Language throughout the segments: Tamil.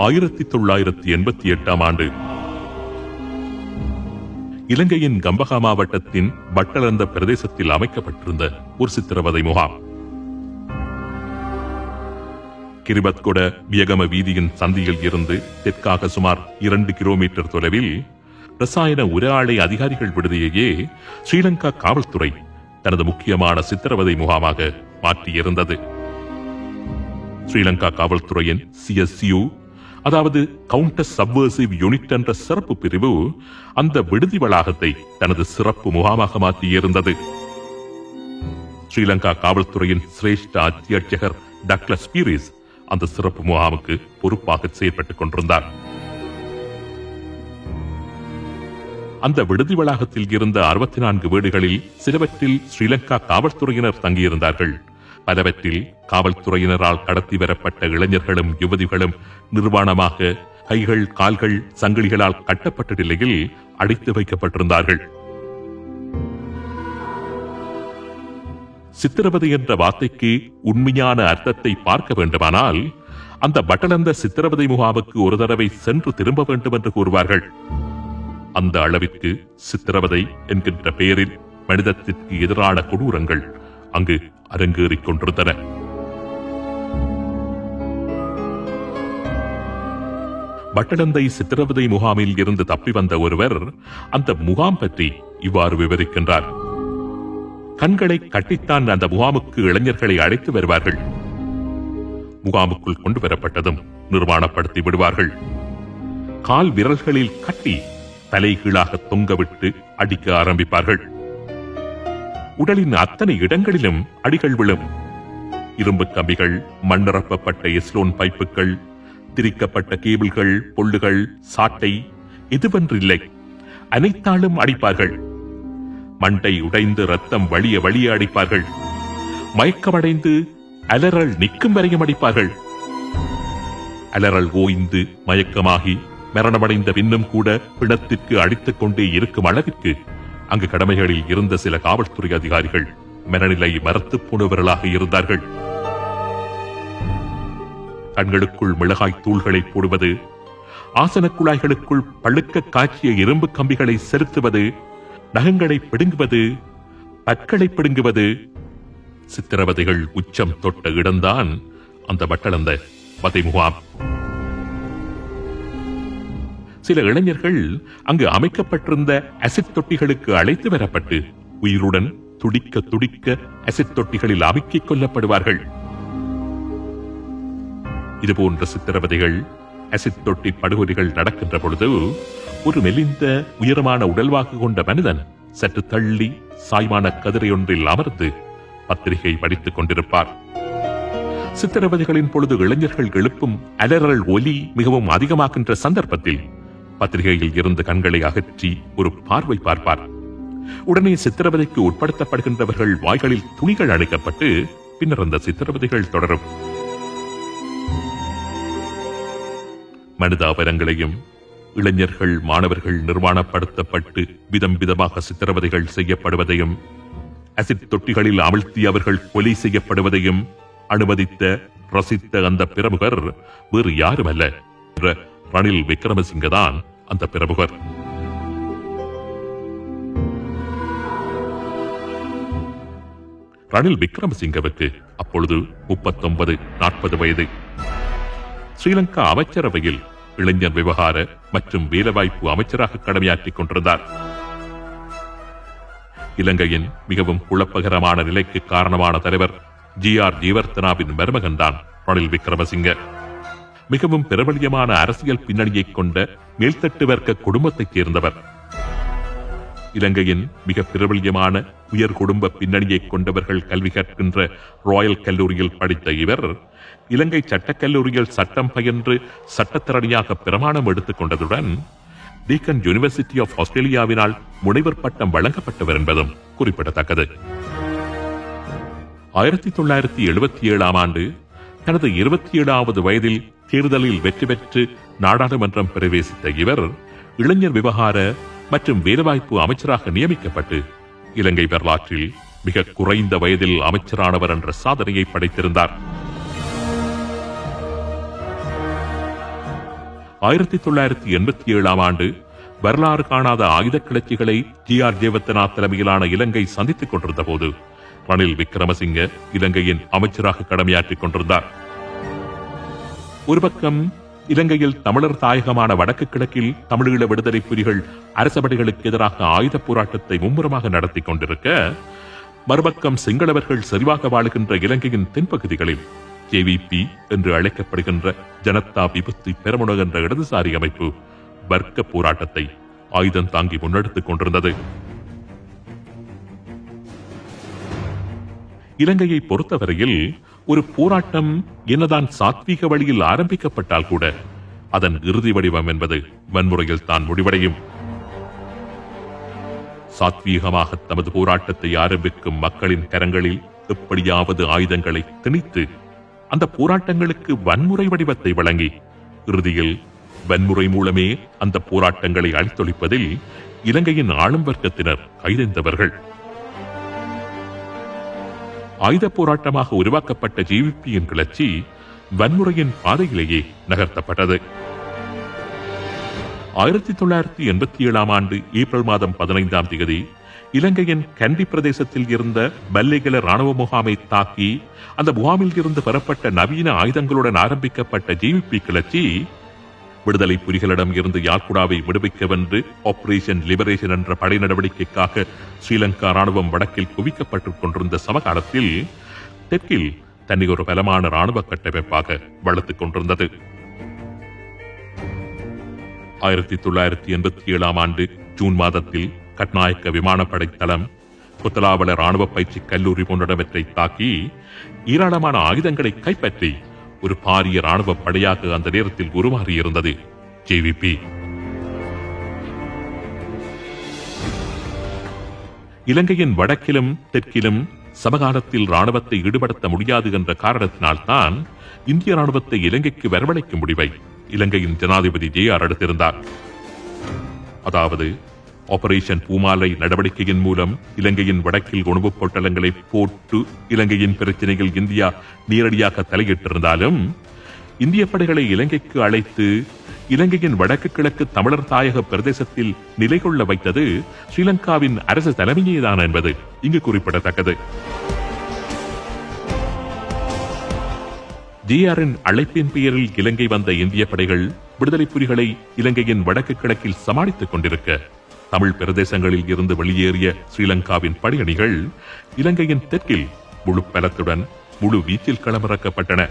1988 இலங்கையின் கம்பஹா மாவட்டத்தின் பட்டலந்த பிரதேசத்தில் அமைக்கப்பட்டிருந்த ஒரு சித்திரவதை முகாம். கிரிபத்கொட வியகம வீதியின் சந்தியில் இருந்து தெற்காக சுமார் 2 கிலோமீட்டர் தொலைவில் ரசாயன உர அதிகாரிகள் விடுதியையே ஸ்ரீலங்கா காவல்துறை தனது முக்கியமான சித்திரவதை முகாமாக மாற்றியிருந்தது. ஸ்ரீலங்கா காவல்துறையின் CSU, அதாவது கவுண்டர் சப்வர்சிவ் யூனிட் என்ற சிறப்பு பிரிவு அந்த விடுதி வளாகத்தை தனது சிறப்பு முகாமாக மாற்றியிருந்தது. ஸ்ரீலங்கா காவல்துறையின் சிரேஷ்ட அத்தியட்சகர் டக்ளஸ் பீரிஸ் அந்த சிறப்பு முகாமுக்கு பொறுப்பாக செயல்பட்டுக் கொண்டிருந்தார். அந்த விடுதி வளாகத்தில் இருந்த 64 வீடுகளில் சிலவற்றில் ஸ்ரீலங்கா காவல்துறையினர் தங்கியிருந்தார்கள். பலவற்றில் காவல்துறையினரால் கடத்தி வரப்பட்ட இளைஞர்களும் யுவதிகளும் நிர்வாணமாக கைகள் கால்கள் சங்கிலிகளால் கட்டப்பட்ட நிலையில் அடைத்து வைக்கப்பட்டிருந்தார்கள். சித்திரவதை என்ற வார்த்தைக்கு உண்மையான அர்த்தத்தை பார்க்க வேண்டுமானால் அந்த பட்டலந்த சித்திரவதை முகாமுக்கு ஒரு தடவை சென்று திரும்ப வேண்டும் என்று கூறுவார்கள். அந்த அளவிற்கு சித்திரவதை என்கின்ற பெயரில் மனிதத்திற்கு எதிரான கொடூரங்கள் அங்கு அரங்கேறிக் கொண்டிருந்தன. பட்டலந்தை சித்திரவதை முகாமில் இருந்து தப்பி வந்த ஒருவர் அந்த முகாம் பற்றி இவ்வாறு விவரிக்கின்றார். கண்களை கட்டித்தான் அந்த முகாமுக்கு இளைஞர்களை அழைத்து வருவார்கள். முகாமுக்குள் கொண்டு வரப்பட்டதும் நிர்மாணப்படுத்தி விடுவார்கள். கால் விரல்களில் கட்டி தலைகீழாக தொங்கவிட்டு அடிக்க ஆரம்பிப்பார்கள். உடலின் அத்தனை இடங்களிலும் அடிகள் விழும். இரும்பு கம்பிகள், மண்ணிரப்பப்பட்ட எஸ்லோன் பைப்புகள், திரிக்கப்பட்ட கேபிள்கள், பொல்லுகள், சாட்டை எதுவென்றில்லை, அனைத்தாலும் அடிப்பார்கள். மண்டை உடைந்து ரத்தம் வழிய வழிய அடிப்பார்கள். மயக்கமடைந்து அலறல் நிற்கும் வரையும் அடிப்பார்கள். அலறல் ஓய்ந்து மயக்கமாகி மரணமடைந்த பின்னும் கூட பிணத்திற்கு அடித்துக் கொண்டே இருக்கும் அளவிற்கு அங்கு கடமைகளில் இருந்த சில காவல்துறை அதிகாரிகள் மனநிலை மரத்து போனவர்களாக இருந்தார்கள். கண்களுக்குள் மிளகாய் தூள்களை போடுவது, ஆசன குழாய்களுக்குள் பழுக்க காய்ச்சிய இரும்பு கம்பிகளை செலுத்துவது, நகங்களை பிடுங்குவது, பற்களை பிடுங்குவது, சித்திரவதைகள் உச்சம் தொட்ட இடம்தான் அந்த பட்டலந்த வதை முகாம். சில இளைஞர்கள் அங்கு அமைக்கப்பட்டிருந்த அசிட் தொட்டிகளுக்கு அழைத்து வரப்பட்டு உயிருடன் துடிக்க துடிக்க அசிட் தொட்டிகளில் அமுக்கிக் கொல்லப்படுவார்கள். இதுபோன்ற சித்திரவதைகள், அசிட் தொட்டி படுகொலைகள் நடக்கின்ற பொழுது ஒரு மெலிந்த உயரமான உடல்வாக்கு கொண்ட மனிதன் சற்று தள்ளி சாய்மான கதிரையொன்றில் அமர்ந்து பத்திரிகை படித்துக் கொண்டிருப்பார். சித்திரவதைகளின் பொழுது இளைஞர்கள் எழுப்பும் அலறல் ஒலி மிகவும் அதிகமாகின்ற சந்தர்ப்பத்தில் பத்திரிகையில் இருந்து கண்களை அகற்றி ஒரு பார்வை பார்ப்பார். உடனே சித்திரவதைக்கு உட்படுத்தப்படுகின்றவர்கள் வாய்களில் துணிகள் அடைக்கப்பட்டு பின்னர் அந்த சித்திரவதைகள் தொடரும். மனிதாபரங்களையும் இளைஞர்கள் மாணவர்கள் நிர்மாணப்படுத்தப்பட்டு விதம் விதமாக சித்திரவதைகள் செய்யப்படுவதையும், அசிட் தொட்டிகளில் அமிழ்த்தி அவர்கள் கொலை செய்யப்படுவதையும் அனுமதித்த ரசித்த அந்த பிரமுகர் வேறு யாருமல்ல, ரணில் விக்ரமசிங்க தான் அந்த பிரமுகர். ரணில் விக்ரமசிங்கவுக்கு அப்பொழுது 39-40 வயது. ஸ்ரீலங்கா அமைச்சரவையில் இளைஞர் விவகார மற்றும் வேலைவாய்ப்பு அமைச்சராக கடமையாற்றிக் கொண்டிருந்தார். இலங்கையின் மிகவும் குழப்பகரமான நிலைக்கு காரணமான தலைவர் GR ஜீவர்த்தனாவின் மருமகன் தான் ரணில் விக்ரமசிங்க. மிகவும் பிரபலியமான அரசியல் பின்னணியை கொண்ட மேல்தட்டு வர்க்க குடும்பத்தைச் சேர்ந்தவர். இலங்கையின் மிக பிரபலியமான உயர் குடும்ப பின்னணியை கொண்டவர்கள் கல்வி கற்கின்ற ராயல் கல்லூரியில் படித்த இவர் இலங்கை சட்டக்கல்லூரியில் சட்டம் பயின்று சட்டத்திறனியாக பிரமாணம் எடுத்துக் கொண்டதுடன் டீக்கன் யூனிவர்சிட்டி ஆஃப் ஆஸ்திரேலியாவினால் முனைவர் பட்டம் வழங்கப்பட்டவர் என்பதும் குறிப்பிடத்தக்கது. 1977 ஆண்டு தனது 27வது வயதில் தேர்தலில் வெற்றி பெற்று நாடாளுமன்றம் பிரவேசித்த இவர் இளைஞர் விவகார மற்றும் வேலைவாய்ப்பு அமைச்சராக நியமிக்கப்பட்டு இலங்கை வரலாற்றில் மிக குறைந்த வயதில் அமைச்சரானவர் என்ற சாதனையை படைத்திருந்தார். 1987 வரலாறு காணாத ஆயுத கிளர்ச்சிகளை ஜி.ஆர். ஜெயவர்தனா தலைமையிலான இலங்கை சந்தித்துக் கொண்டிருந்த போது ரணில் விக்ரமசிங்க இலங்கையின் அமைச்சராக கடமையாற்றிக் கொண்டிருந்தார். ஒரு பக்கம் இலங்கையில் தமிழர் தாயகமான வடக்கு கிழக்கில் தமிழீழ விடுதலை புலிகள் அரசபடைகளுக்கு எதிராக ஆயுத போராட்டத்தை மும்முரமாக நடத்தி கொண்டிருக்க, மறுபக்கம் சிங்களவர்கள் செறிவாக வாழுகின்ற இலங்கையின் தென்பகுதிகளில் ஜேவிபி என்று அழைக்கப்படுகின்ற ஜனதா விபத்து பெரமுன என்ற இடதுசாரி அமைப்பு வர்க்க போராட்டத்தை ஆயுதம் தாங்கி முன்னெடுத்துக் கொண்டிருந்தது. இலங்கையை பொறுத்தவரையில் ஒரு போராட்டம் என்னதான் சாத்வீக வழியில் ஆரம்பிக்கப்பட்டால் கூட அதன் இறுதி வடிவம் என்பது வன்முறையில் தான் முடிவடையும். சாத்வீகமாக தமது போராட்டத்தை ஆரம்பிக்கும் மக்களின் கரங்களில் எப்படியாவது ஆயுதங்களை திணித்து அந்த போராட்டங்களுக்கு வன்முறை வடிவத்தை வழங்கி இறுதியில் வன்முறை மூலமே அந்த போராட்டங்களை அழித்தொழிப்பதில் இலங்கையின் ஆளும் வர்க்கத்தினர் கைதெந்தவர்கள். ஆயுத போராட்டமாக உருவாக்கப்பட்ட ஜேவிபியின் கிளர்ச்சி வன்முறையின் பாதையிலேயே நகர்த்தப்பட்டது. 1987 ஏப்ரல் மாதம் 15 இலங்கையின் கண்டி பிரதேசத்தில் இருந்த பல்லேகல ராணுவ முகாமை தாக்கி அந்த முகாமில் இருந்து பெறப்பட்ட நவீன ஆயுதங்களுடன் ஆரம்பிக்கப்பட்ட ஜேவிபி கிளர்ச்சி விடுதலை புலிகளிடம் இருந்து யாழ்குடாவை விடுவிக்க வென்று ஆபரேஷன் லிபரேஷன் என்ற படை நடவடிக்கைக்காக ஸ்ரீலங்கா ராணுவம் வடக்கில் குவிக்கப்பட்டுக் கொண்டிருந்த சமகாலத்தில் தெற்கில் தன்னை ஒரு பலமான ராணுவ கட்டமைப்பாக வளர்த்துக் கொண்டிருந்தது. 1987 ஜூன் மாதத்தில் கட்நாயக்க விமானப்படை தளம், கொத்தலாவல ராணுவ பயிற்சி கல்லூரி போன்றவற்றை தாக்கி ஏராளமான ஆயுதங்களை கைப்பற்றி ஒரு பாரிய ராணுவ படையாக அந்த நேரத்தில் உருமாறியிருந்தது ஜேவிபி. இலங்கையின் வடக்கிலும் தெற்கிலும் சமகாலத்தில் ராணுவத்தை ஈடுபடுத்த முடியாது என்ற காரணத்தினால்தான் இந்திய ராணுவத்தை இலங்கைக்கு வரவழைக்கும் முடிவை இலங்கையின் ஜனாதிபதி ஜே.ஆர். எடுத்திருந்தார். அதாவது ஆபரேஷன் பூமாலை நடவடிக்கையின் மூலம் இலங்கையின் வடக்கில் உணவுப் பொட்டலங்களை போட்டு இலங்கையின் பிரச்சனைகள் இந்தியா நேரடியாக தலையிட்டிருந்தாலும் இந்திய படைகளை இலங்கைக்கு அழைத்து இலங்கையின் வடக்கு கிழக்கு தமிழர் தாயக பிரதேசத்தில் நிலை கொள்ள வைத்தது ஸ்ரீலங்காவின் அரசு தலைமையேதான் என்பது இங்கு குறிப்பிடத்தக்கது. ஜே.ஆரின் அழைப்பின் பெயரில் இலங்கை வந்த இந்திய படைகள் விடுதலை புலிகளை இலங்கையின் வடக்கு கிழக்கில் சமாளித்துக் கொண்டிருக்க, தமிழ் பிரதேசங்களில் இருந்து வெளியேறிய ஸ்ரீலங்காவின் படையணிகள் இலங்கையின் தெற்கில் முழு பலத்துடன் முழு வீச்சில் களமிறக்கப்பட்டன.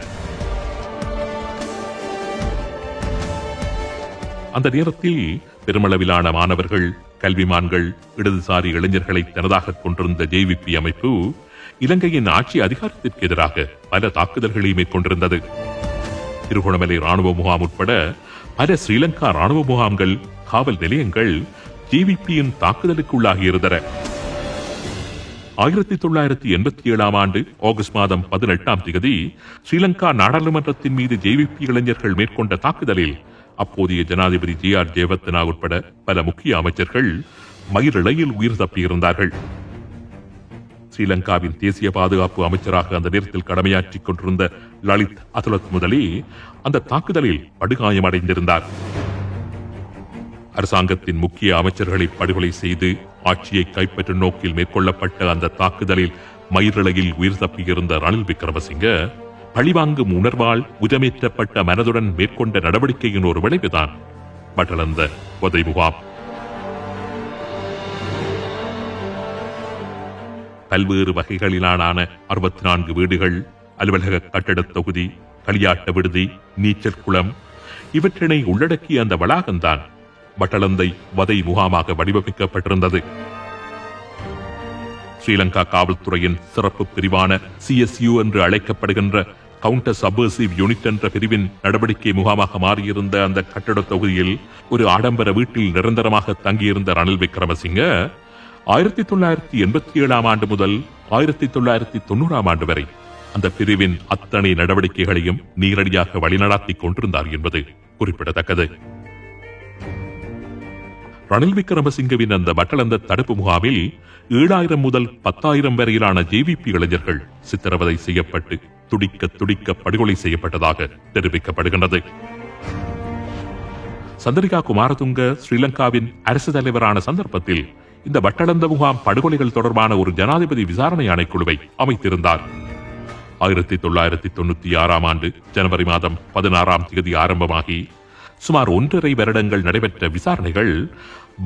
அந்த நேரத்தில் பெருமளவிலான மாணவர்கள், கல்விமான்கள், இடதுசாரி இளைஞர்களை தனதாக கொண்டிருந்த ஜேவிபி அமைப்பு இலங்கையின் ஆட்சி அதிகாரத்திற்கு எதிராக பல தாக்குதல்களை மேற்கொண்டிருந்தது. திருகோணமலை ராணுவ முகாம் உட்பட பல ஸ்ரீலங்கா ராணுவ முகாம்கள், காவல் நிலையங்கள் ஜேவிபியின் தாக்குதலுக்கு உள்ளாகியிருந்தன. 1987 ஆகஸ்ட் மாதம் 18 ஸ்ரீலங்கா நாடாளுமன்றத்தின் மீது ஜேவிபி இளைஞர்கள் மேற்கொண்ட தாக்குதலில் அப்போதைய ஜனாதிபதி ஜே.ஆர். ஜெயவர்தனா உட்பட பல முக்கிய அமைச்சர்கள் மயிரிழையில் உயிர் தப்பியிருந்தார்கள். ஸ்ரீலங்காவின் தேசிய பாதுகாப்பு அமைச்சராக அந்த நேரத்தில் கடமையாற்றிக் கொண்டிருந்த லலித் அதுலத் முதலே அந்த தாக்குதலில் படுகாயமடைந்திருந்தார். அரசாங்கத்தின் முக்கிய அமைச்சர்களை படுகொலை செய்து ஆட்சியை கைப்பற்றும் நோக்கில் மேற்கொள்ளப்பட்ட அந்த தாக்குதலில் மயிரிழையில் உயிர் தப்பியிருந்த ரணில் விக்ரமசிங்க பழிவாங்கும் உணர்வால் உதமேற்றப்பட்ட மனதுடன் மேற்கொண்ட நடவடிக்கையின் ஒரு விளைவுதான் பட்டளந்த வதை முகாம். பல்வேறு வகைகளிலான 64 வீடுகள், அலுவலக கட்டட தொகுதி, களியாட்ட விடுதி, நீச்சல் குளம் இவற்றினை உள்ளடக்கிய அந்த வளாகம்தான் பட்டளந்தை வதை முகாமாக வடிவமைக்கப்பட்டிருந்தது. ஸ்ரீலங்கா காவல்துறையின் சிறப்பு பிரிவான CSU என்று அழைக்கப்படுகின்ற கவுண்டர் சப்வர்சிவ் யூனிட் என்ற பிரிவின் நடவடிக்கை முகாமாக மாறியிருந்த அந்த கட்டட தொகுதியில் ஒரு ஆடம்பர வீட்டில் நிரந்தரமாக தங்கியிருந்த ரணில் விக்ரமசிங்க 1987 முதல் 1990 வரை அந்த பிரிவின் அத்தனை நடவடிக்கைகளையும் நேரடியாக வழிநடாத்திக் கொண்டிருந்தார் என்பது குறிப்பிடத்தக்கது. ரணில் விக்ரமசிங்கவின் அந்த பட்டளந்த தடுப்பு முகாமில் 7000 முதல் 10,000 வரையிலான ஜேவிபி இளைஞர்கள் சித்திரவதை செய்யப்பட்டு துடிக்க துடிக்க படுகொலை செய்யப்பட்டதாக தெரிவிக்கப்படுகின்றது. சந்திரிகா குமாரதுங்க ஸ்ரீலங்காவின் அரசு தலைவரான சந்தர்ப்பத்தில் இந்த வட்டளந்த முகாம் படுகொலைகள் தொடர்பான ஒரு ஜனாதிபதி விசாரணை ஆணைக்குழுவை அமைத்திருந்தார். 1996 ஆண்டு ஜனவரி மாதம் 16ஆம் தேதி ஆரம்பமாகி சுமார் 1.5 வருடங்கள் நடைபெற்ற விசாரணைகள்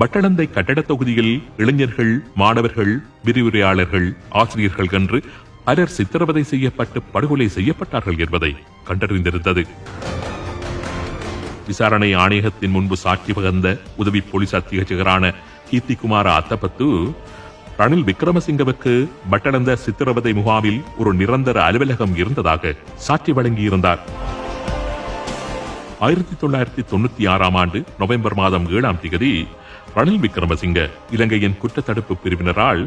வட்டளந்தை கட்டட தொகுதியில் இளைஞர்கள், மாணவர்கள், விரிவுரையாளர்கள், ஆசிரியர்கள் என்று பலர் சித்திரவதை செய்யப்பட்டு படுகொலை செய்யப்பட்டார்கள் என்பதை கண்டறிந்திருந்தது. விசாரணை ஆணையகத்தின் முன்பு சாட்சி பகர்ந்த உதவி போலீஸ் அத்தியட்சகரான கீர்த்திகுமார அத்தபத்து ரணில் விக்ரமசிங்கவுக்கு வட்டளந்த சித்திரவதை முகாமில் ஒரு நிரந்தர அலுவலகம் இருந்ததாக சாட்சி வழங்கியிருந்தார். 1996 ஆண்டு நவம்பர் மாதம் 7ஆம் தேதி ரணில் விக்ரமசிங்க இலங்கையின் குற்றத்தடுப்பு பிரிவினரால்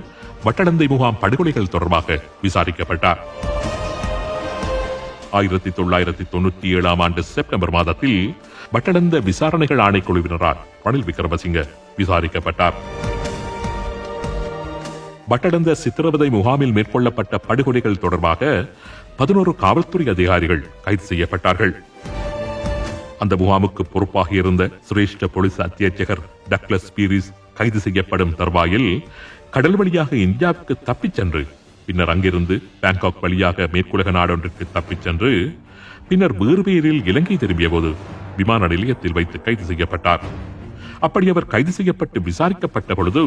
வட்டளந்தை முகாம் படுகொலைகள் தொடர்பாக விசாரிக்கப்பட்டார். 1997 ஆண்டு செப்டம்பர் மாதத்தில் வட்டளந்த விசாரணைகள் ஆணைக்குழுவினரால் ரணில் விக்ரமசிங்க விசாரிக்கப்பட்டார். வட்டளந்த சித்திரவதை முகாமில் மேற்கொள்ளப்பட்ட படுகொலைகள் தொடர்பாக 11 காவல்துறை அதிகாரிகள் கைது செய்யப்பட்டார்கள். அந்த முகாமுக்கு பொறுப்பாக இருந்த சிரேஷ்ட போலீஸ் அத்தியட்சகர் டக்ளஸ் பீரிஸ் கைது செய்யப்படும் தருவாயில் கடல் வழியாக இந்தியாவுக்கு தப்பிச் சென்று பின்னர் அங்கிருந்து பாங்காக் வழியாக மேற்குலக நாடொன்றுக்கு தப்பிச் சென்று பின்னர் வேறு பேரில் இலங்கை திரும்பிய போது விமான நிலையத்தில் வைத்து கைது செய்யப்பட்டார். அப்படி அவர் கைது செய்யப்பட்டு விசாரிக்கப்பட்ட பொழுது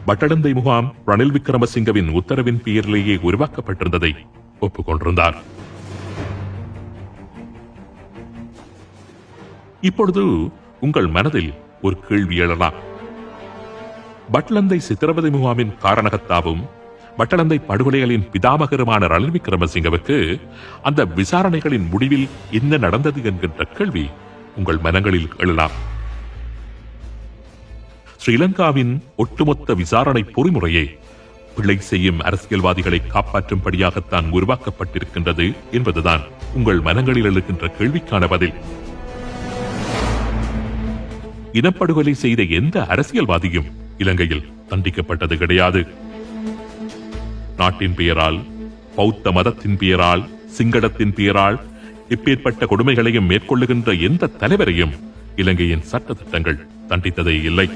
வட்டளந்தை முகாம் ரணில் விக்ரமசிங்கவின் உத்தரவின் பெயரிலேயே உருவாக்கப்பட்டிருந்ததை ஒப்புக்கொண்டிருந்தார். இப்பொழுது உங்கள் மனதில் ஒரு கேள்வி எழலாம். வட்டளந்தை சித்திரவதை முகாமின் காரணகர்த்தாவும் வட்டளந்தை படுகொலைகளின் பிதாமகருமான ரணில் விக்ரமசிங்கவுக்கு அந்த விசாரணைகளின் முடிவில் என்ன நடந்தது என்கின்ற கேள்வி உங்கள் மனங்களில் எழலாம். ஸ்ரீலங்காவின் ஒட்டுமொத்த விசாரணை பொறிமுறையே பிழை செய்யும் அரசியல்வாதிகளை காப்பாற்றும்படியாகத்தான் உருவாக்கப்பட்டிருக்கின்றது என்பதுதான் உங்கள் மனங்களில் எழுகின்ற கேள்விக்கான பதில். இனப்படுகொலை செய்த எந்த அரசியல்வாதியும் இலங்கையில் தண்டிக்கப்பட்டது கிடையாது. நாட்டின் பெயரால், பௌத்த மதத்தின் பெயரால், சிங்களத்தின் பெயரால் இப்பேற்பட்ட கொடுமைகளையும் மேற்கொள்ளுகின்ற எந்த தலைவரையும் இலங்கையின் சட்ட திட்டங்கள் தண்டித்ததே இல்லை.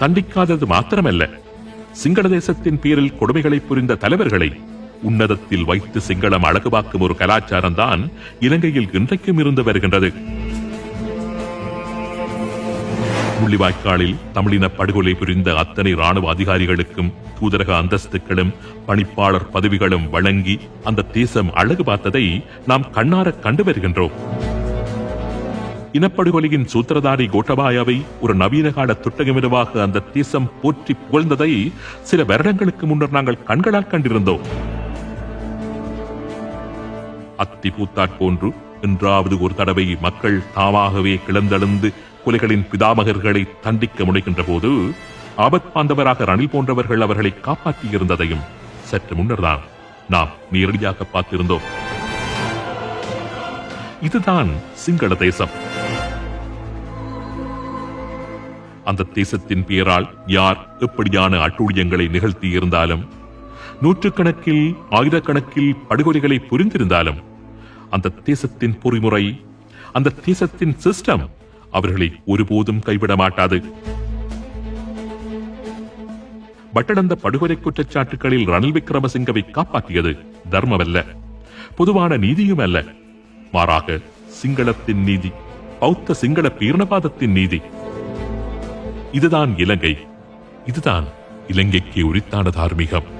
தண்டிக்காதது மாத்திரமல்ல, சிங்கள தேசத்தின் பேரில் கொடுமைகளை புரிந்த தலைவர்களை உன்னதத்தில் வைத்து சிங்களம் அழகு பார்க்கும் ஒரு கலாச்சாரம் தான் இலங்கையில் இன்றைக்கும் இருந்து வருகின்றது. முள்ளிவாய்க்காலில் தமிழின படுகொலை புரிந்த அத்தனை ராணுவ அதிகாரிகளுக்கும் தூதரக அந்தஸ்துகளும் பணிப்பாளர் பதவிகளும் வழங்கி அந்த தேசம் அழகு பார்த்ததை நாம் கண்ணார கண்டு வருகின்றோம். இனப்படுகொலையின் சூத்திரதாரி கோட்டபாயாவை ஒரு நவீன கால துட்டகமிரவாக அந்த தேசம் போற்றி புகழ்ந்ததை சில வருடங்களுக்கு முன்னர் நாங்கள் கண்களால் கண்டிருந்தோம். அத்தி பூத்தாற் போன்று என்றாவது ஒரு தடவை மக்கள் தாமாகவே கிளந்தெழுந்து கொலைகளின் பிதாமகர்களை தண்டிக்க முனைகின்ற போது ஆபத் பாந்தவராக ரணில் போன்றவர்கள் அவர்களை காப்பாற்றியிருந்ததையும் சற்று முன்னர்தான் நாம் நேரடியாக பார்த்திருந்தோம். இதுதான் சிங்கள தேசம். அந்த தேசத்தின் பெயரால் யார் எப்படியான அட்டூழியங்களை நிகழ்த்தி இருந்தாலும், நூற்றுக்கணக்கில் ஆயிரக்கணக்கில் படுகொலைகளை புரிந்திருந்தாலும், அந்த தேசத்தின் பொறிமுறை, அந்த தேசத்தின் சிஸ்டம் அவர்களை ஒருபோதும் கைவிட மாட்டாது. வட்டளந்த படுகொலை குற்றச்சாட்டுகளில் ரணில் விக்ரமசிங்கவை காப்பாற்றியது தர்மமல்ல, பொதுவான நீதியும் அல்ல, மாறாக சிங்களத்தின் நீதி, பௌத்த சிங்கள பீரணபாதத்தின் நீதி. இதுதான் இலங்கை, இதுதான் இலங்கைக்கு உரித்தான தார்மீகம்.